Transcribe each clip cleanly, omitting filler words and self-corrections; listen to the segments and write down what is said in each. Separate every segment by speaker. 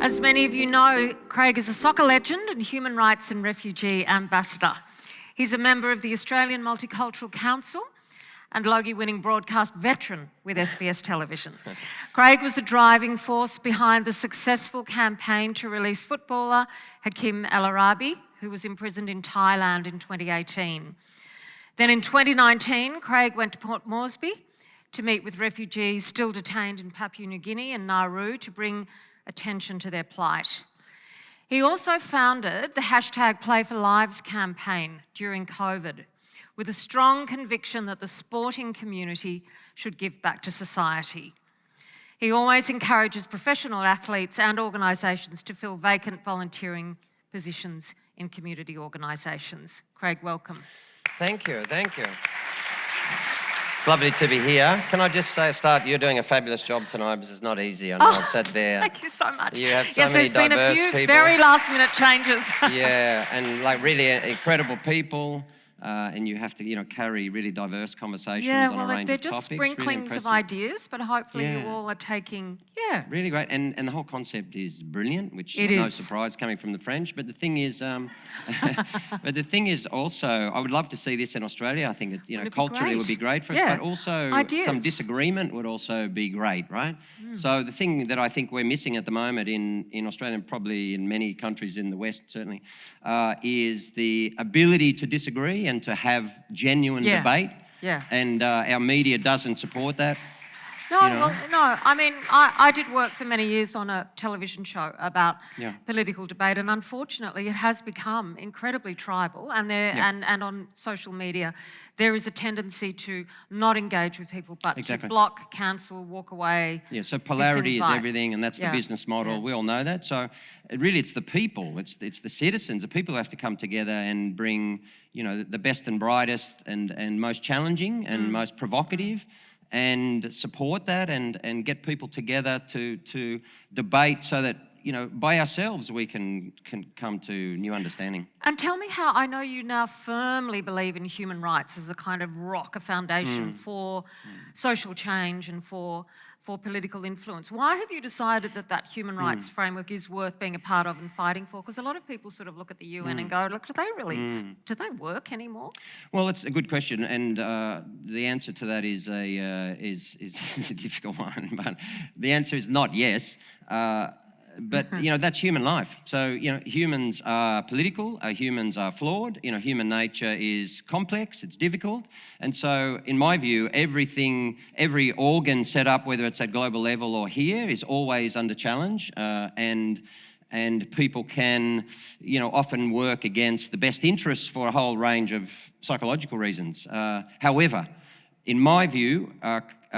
Speaker 1: As many of you know, Craig is a soccer legend and human rights and refugee ambassador. He's a member of the Australian Multicultural Council and Logie-winning broadcast veteran with SBS Television. Craig was the driving force behind the successful campaign to release footballer Hakim El Arabi, who was imprisoned in Thailand in 2018. Then in 2019, Craig went to Port Moresby to meet with refugees still detained in Papua New Guinea and Nauru to bring attention to their plight. He also founded the #PlayForLives campaign during COVID, with a strong conviction that the sporting community should give back to society. He always encourages professional athletes and organisations to fill vacant volunteering positions in community organisations. Craig, welcome.
Speaker 2: Thank you. It's lovely to be here. Can I just start, you're doing a fabulous job tonight because it's not easy. I know I've sat there.
Speaker 1: Thank you so much.
Speaker 2: You have so many
Speaker 1: there's been a few
Speaker 2: people.
Speaker 1: very last-minute changes.
Speaker 2: Yeah, and like really incredible people. And you have to, carry really diverse conversations on a range of topics.
Speaker 1: They're just sprinklings of ideas, but hopefully you all are taking,
Speaker 2: Really great, and the whole concept is brilliant, which
Speaker 1: is
Speaker 2: no surprise coming from the French. But the thing is, also, I would love to see this in Australia. I think it, culturally would be great for us, but also some disagreement would also be great, right? So the thing that I think we're missing at the moment in Australia, and probably in many countries in the West certainly, is the ability to disagree and to have genuine debate. Yeah. And our media doesn't support that.
Speaker 1: No. I mean, I did work for many years on a television show about political debate, and unfortunately it has become incredibly tribal, and and on social media there is a tendency to not engage with people, but to block, cancel, walk away.
Speaker 2: Yeah, so polarity is everything, and that's the business model. Yeah. We all know that. So really it's the people, it's the citizens, the people who have to come together and bring, the best and brightest and most challenging and most provocative, and support that and get people together to debate so that, by ourselves we can come to new understanding.
Speaker 1: And tell me how, I know you now firmly believe in human rights as a kind of rock, a foundation for social change and for political influence. Why have you decided that human rights framework is worth being a part of and fighting for? Because a lot of people sort of look at the UN and go, look, do they work anymore?
Speaker 2: Well, it's a good question, and the answer to that is a difficult one. But the answer is not yes. But, that's human life. So, humans are political, humans are flawed, human nature is complex, it's difficult. And so, in my view, every organ set up, whether it's at global level or here, is always under challenge. And people can, often work against the best interests for a whole range of psychological reasons. However, in my view,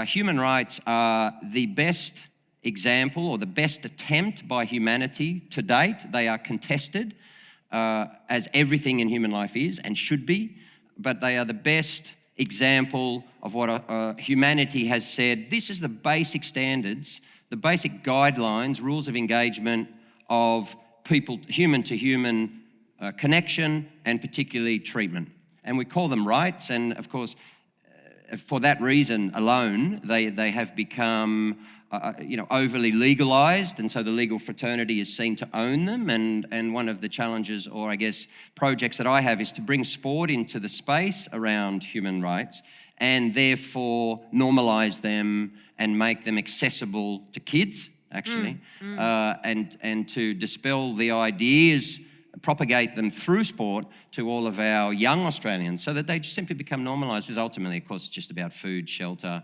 Speaker 2: human rights are the best example or the best attempt by humanity to date. They are contested, as everything in human life is and should be, but they are the best example of what humanity has said. This is the basic standards, the basic guidelines, rules of engagement of people, human to human connection, and particularly treatment. And we call them rights, and of course, for that reason alone, they have become overly legalised, and so the legal fraternity is seen to own them. And one of the challenges, or I guess projects that I have, is to bring sport into the space around human rights, and therefore normalise them and make them accessible to kids, actually, and to dispel the ideas, propagate them through sport to all of our young Australians, so that they just simply become normalised. Because ultimately, of course, it's just about food, shelter,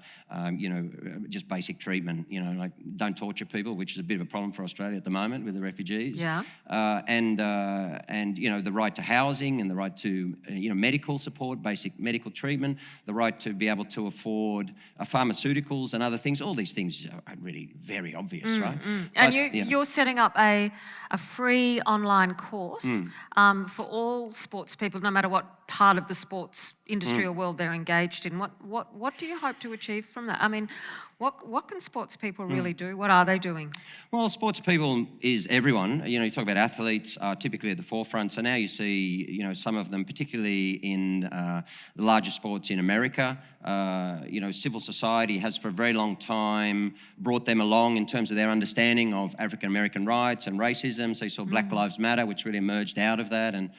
Speaker 2: just basic treatment. Like don't torture people, which is a bit of a problem for Australia at the moment with the refugees. Yeah. And the right to housing and the right to medical support, basic medical treatment, the right to be able to afford pharmaceuticals and other things. All these things are really very obvious, right?
Speaker 1: And you're setting up a free online course for all sports people, no matter what part of the sports industry or world they're engaged in. What do you hope to achieve from from that? I mean, what can sports people really do? What are they doing?
Speaker 2: Well, sports people is everyone. You talk about athletes are typically at the forefront. So now you see, some of them, particularly in the larger sports in America. Civil society has for a very long time brought them along in terms of their understanding of African American rights and racism. So you saw Black Lives Matter, which really emerged out of that, and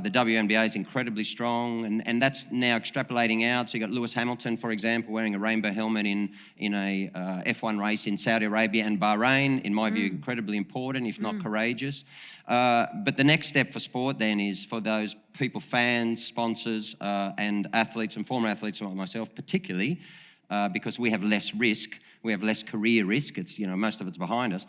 Speaker 2: the WNBA is incredibly strong, and that's now extrapolating out. So you got Lewis Hamilton, for example, wearing a rainbow helmet in a F1 race in Saudi Arabia and Bahrain. In my view, incredibly important, if not courageous. But the next step for sport then is for those people, fans, sponsors, and athletes and former athletes like myself, particularly because we have less risk. We have less career risk. It's, most of it's behind us,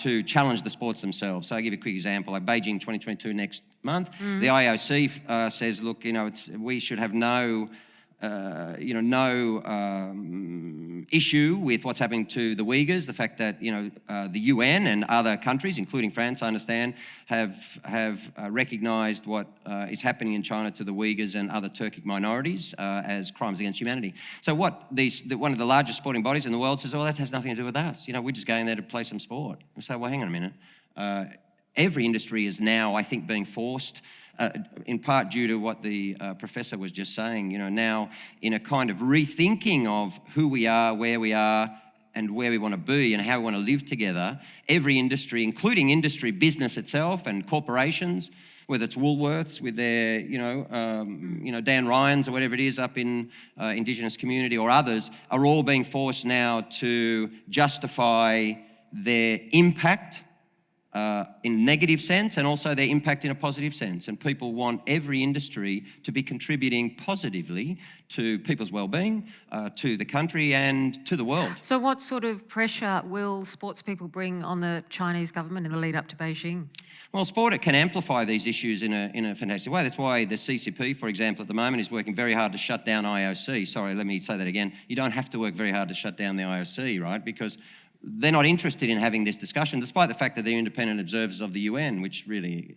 Speaker 2: to challenge the sports themselves. So I'll give you a quick example. Like Beijing 2022 next month, the IOC says, look, we should have no issue with what's happening to the Uyghurs. The fact that the UN and other countries, including France, I understand, have recognised what is happening in China to the Uyghurs and other Turkic minorities as crimes against humanity. So one of the largest sporting bodies in the world says, "Oh, that has nothing to do with us. We're just going there to play some sport." We say, "Well, hang on a minute." Every industry is now, I think, being forced. In part due to what the professor was just saying, now in a kind of rethinking of who we are, where we are, and where we want to be and how we want to live together, every industry, including industry business itself and corporations, whether it's Woolworths with their, Dan Ryan's or whatever it is up in Indigenous community or others, are all being forced now to justify their impact in negative sense and also their impact in a positive sense. And people want every industry to be contributing positively to people's well-being, to the country and to the world.
Speaker 1: So what sort of pressure will sports people bring on the Chinese government in the lead up to Beijing?
Speaker 2: Well, sport can amplify these issues in a fantastic way. That's why the CCP, for example, at the moment is working very hard to shut down IOC. Sorry, let me say that again. You don't have to work very hard to shut down the IOC, right? Because they're not interested in having this discussion, despite the fact that they're independent observers of the UN, which really,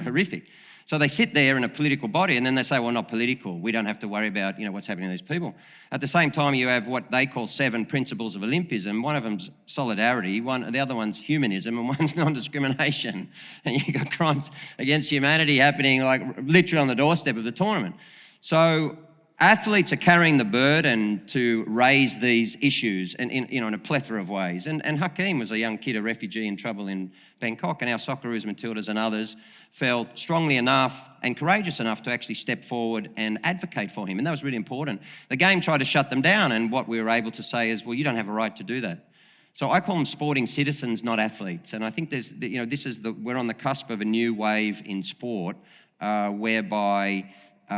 Speaker 2: horrific. So they sit there in a political body and then they say, well, not political. We don't have to worry about, what's happening to these people. At the same time, you have what they call 7 principles of Olympism. One of them's solidarity, the other one's humanism, and one's non-discrimination. And you've got crimes against humanity happening like literally on the doorstep of the tournament. So athletes are carrying the burden to raise these issues in a plethora of ways. And Hakeem was a young kid, a refugee in trouble in Bangkok, and our Socceroos, Matildas and others felt strongly enough and courageous enough to actually step forward and advocate for him. And that was really important. The game tried to shut them down, and what we were able to say is, well, you don't have a right to do that. So I call them sporting citizens, not athletes. And I think we're on the cusp of a new wave in sport whereby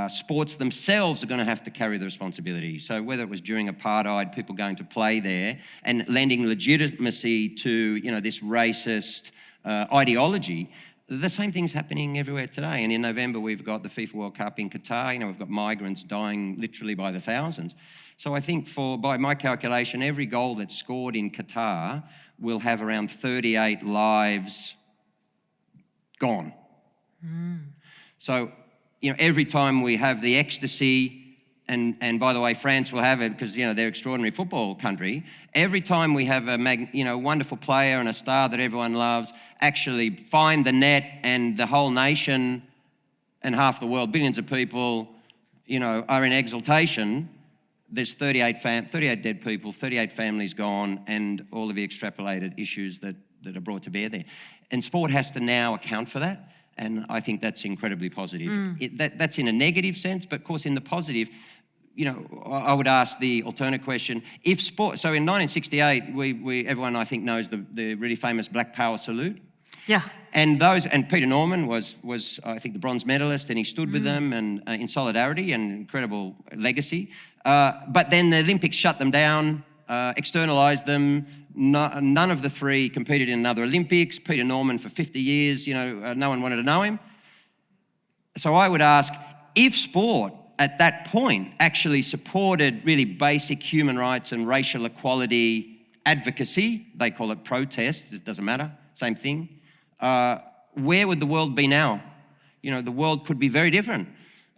Speaker 2: sports themselves are going to have to carry the responsibility. So whether it was during apartheid, people going to play there and lending legitimacy to, this racist ideology, the same thing's happening everywhere today. And in November, we've got the FIFA World Cup in Qatar. We've got migrants dying literally by the thousands. So I think by my calculation, every goal that's scored in Qatar will have around 38 lives gone. So, every time we have the ecstasy, and by the way, France will have it because, they're an extraordinary football country. Every time we have a wonderful player and a star that everyone loves actually find the net and the whole nation and half the world, billions of people, are in exultation, there's 38 dead people, 38 families gone, and all of the extrapolated issues that are brought to bear there. And sport has to now account for that. And I think that's incredibly positive. That's in a negative sense, but of course in the positive, I would ask the alternate question. If sport, so in 1968, everyone I think knows the really famous Black Power salute.
Speaker 1: Yeah.
Speaker 2: And Peter Norman was I think the bronze medalist, and he stood with them and in solidarity and incredible legacy. But then the Olympics shut them down, externalised them. None of the 3 competed in another Olympics. Peter Norman for 50 years, no one wanted to know him. So I would ask, if sport at that point actually supported really basic human rights and racial equality advocacy, they call it protest, it doesn't matter, same thing, where would the world be now? The world could be very different.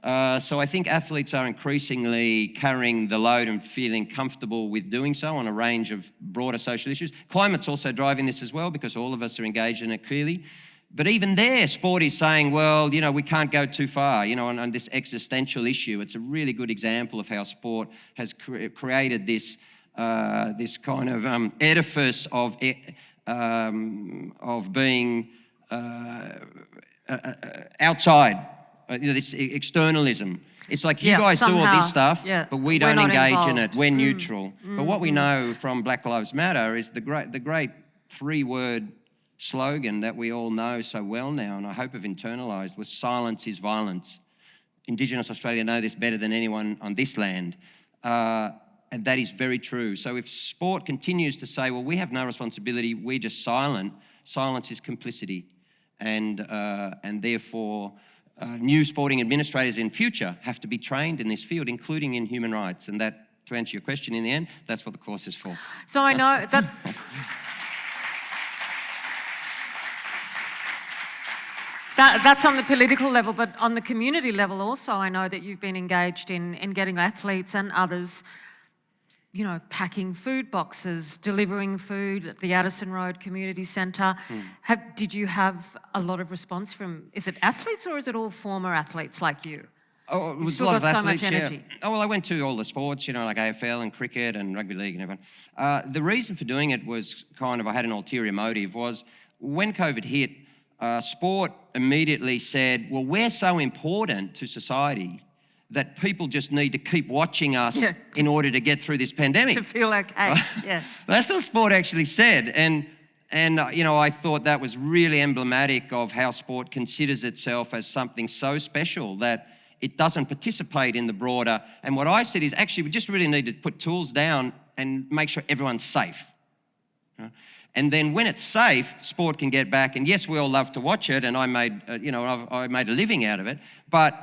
Speaker 2: So I think athletes are increasingly carrying the load and feeling comfortable with doing so on a range of broader social issues. Climate's also driving this as well, because all of us are engaged in it clearly. But even there, sport is saying, well, we can't go too far, on this existential issue. It's a really good example of how sport has created this kind of edifice of being outside, this externalism. It's like you guys do all this stuff, but we don't engage in it. We're neutral. But what we know from Black Lives Matter is the great three-word slogan that we all know so well now, and I hope have internalised, was silence is violence. Indigenous Australia know this better than anyone on this land, and that is very true. So if sport continues to say, well, we have no responsibility, we're just silent, silence is complicity, and therefore new sporting administrators in future have to be trained in this field, including in human rights, and that, to answer your question in the end, that's what the course is for.
Speaker 1: So I know that... That's on the political level, but on the community level also, I know that you've been engaged in getting athletes and others, packing food boxes, delivering food at the Addison Road Community Centre. Did you have a lot of response from, is it athletes or is it all former athletes like you?
Speaker 2: Oh, it was a lot of athletes, so much energy. Yeah. Oh, well, I went to all the sports, like AFL and cricket and rugby league and everyone. The reason for doing it was I had an ulterior motive, was when COVID hit, sport immediately said, well, we're so important to society that people just need to keep watching us in order to get through this pandemic.
Speaker 1: To feel okay, yeah.
Speaker 2: That's what sport actually said. And I thought that was really emblematic of how sport considers itself as something so special that it doesn't participate in the broader. And what I said is, actually, we just really need to put tools down and make sure everyone's safe. And then when it's safe, sport can get back. And yes, we all love to watch it, and I made a living out of it. But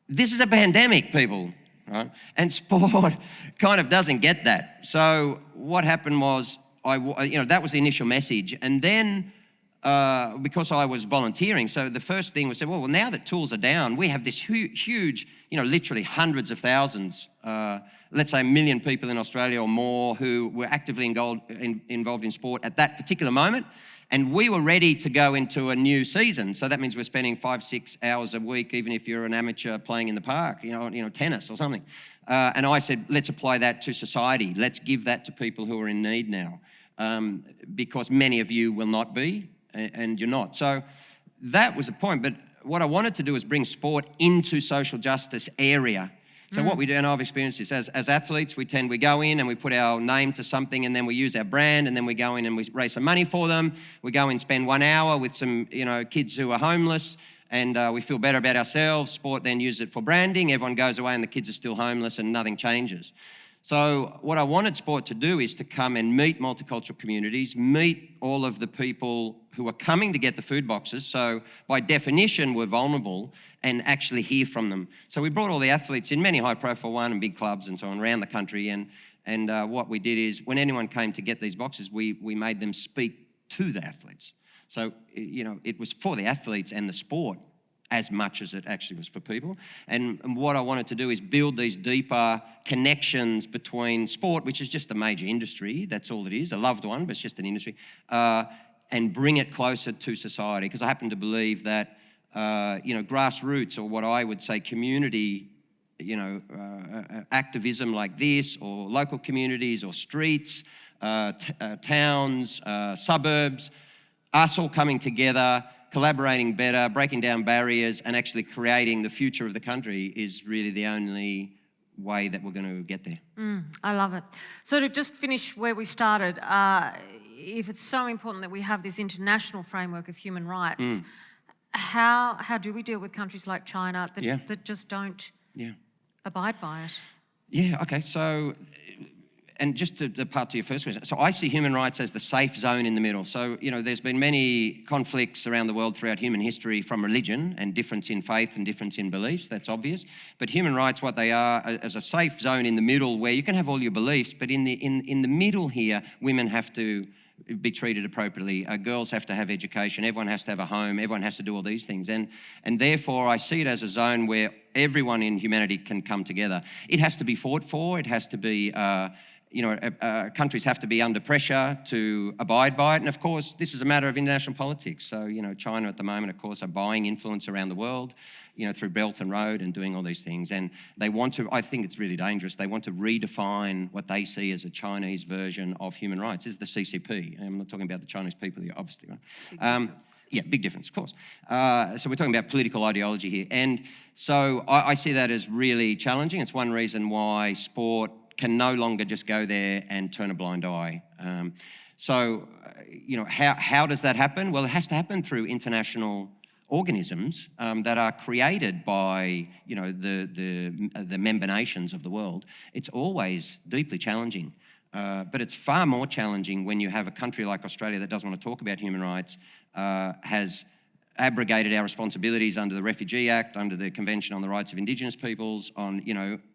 Speaker 2: this is a pandemic, people, right? And sport kind of doesn't get that. So what happened was, that was the initial message. And then because I was volunteering, so the first thing was, well, now that tools are down, we have this huge, literally hundreds of thousands, let's say 1 million people in Australia or more who were actively involved in sport at that particular moment. And we were ready to go into a new season. So that means we're spending 5-6 hours a week, even if you're an amateur playing in the park, tennis or something. And I said, let's apply that to society. Let's give that to people who are in need now, because many of you will not be, and you're not. So that was the point. But what I wanted to do is bring sport into social justice area. So what we do, and I've experienced this, as athletes, we go in and we put our name to something, and then we use our brand, and then we go in and we raise some money for them. We go and spend 1 hour with some, kids who are homeless, and we feel better about ourselves. Sport then uses it for branding. Everyone goes away and the kids are still homeless and nothing changes. So what I wanted sport to do is to come and meet multicultural communities, meet all of the people who are coming to get the food boxes. So by definition, we're vulnerable, and actually hear from them. So we brought all the athletes in, many high-profile one and big clubs and so on, around the country. And what we did is, when anyone came to get these boxes, we made them speak to the athletes. So, it was for the athletes and the sport as much as it actually was for people. And what I wanted to do is build these deeper connections between sport, which is just a major industry, that's all it is, a loved one, but it's just an industry, and bring it closer to society. Because I happen to believe that, grassroots, or what I would say community, activism like this, or local communities or streets, towns, suburbs, us all coming together, collaborating better, breaking down barriers, and actually creating the future of the country is really the only way that we're going to get there.
Speaker 1: I love it. So to just finish where we started, if it's so important that we have this international framework of human rights, how do we deal with countries like China that just don't abide by it?
Speaker 2: Yeah, okay, so, and just the part to your first question, so I see human rights as the safe zone in the middle. So, there's been many conflicts around the world throughout human history from religion and difference in faith and difference in beliefs, that's obvious. But human rights, what they are, as a safe zone in the middle where you can have all your beliefs, but in the middle here, women have to be treated appropriately. Girls have to have education. Everyone has to have a home. Everyone has to do all these things. And therefore, I see it as a zone where everyone in humanity can come together. It has to be fought for. It has to be, countries have to be under pressure to abide by it. And of course, this is a matter of international politics. So, China at the moment, of course, are buying influence around the world, through Belt and Road and doing all these things. And they want to, I think it's really dangerous, they want to redefine what they see as a Chinese version of human rights. This is the CCP. I'm not talking about the Chinese people here, obviously, right?
Speaker 1: Big difference.
Speaker 2: Yeah, big difference, of course. So we're talking about political ideology here. And so I see that as really challenging. It's one reason why sport can no longer just go there and turn a blind eye. How does that happen? Well, it has to happen through international organisms that are created by the member nations of the world. It's always deeply challenging, but it's far more challenging when you have a country like Australia that doesn't want to talk about human rights, has abrogated our responsibilities under the Refugee Act, under the Convention on the Rights of Indigenous Peoples, on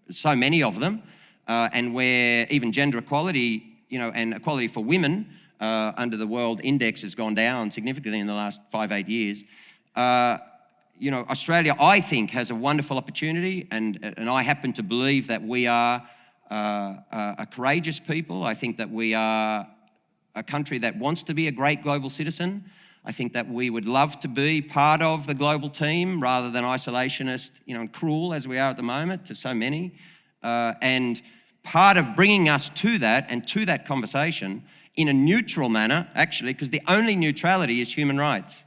Speaker 2: so many of them, and where even gender equality, and equality for women under the World Index has gone down significantly in the last 5-8 years. Australia, I think, has a wonderful opportunity, and I happen to believe that we are a courageous people. I think that we are a country that wants to be a great global citizen. I think that we would love to be part of the global team rather than isolationist, and cruel as we are at the moment to so many. And part of bringing us to that and to that conversation in a neutral manner, actually, because the only neutrality is human rights,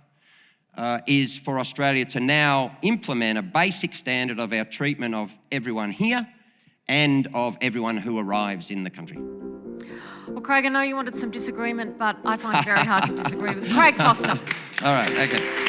Speaker 2: is for Australia to now implement a basic standard of our treatment of everyone here and of everyone who arrives in the country.
Speaker 1: Well, Craig, I know you wanted some disagreement, but I find it very hard to disagree with Craig Foster.
Speaker 2: All right, okay.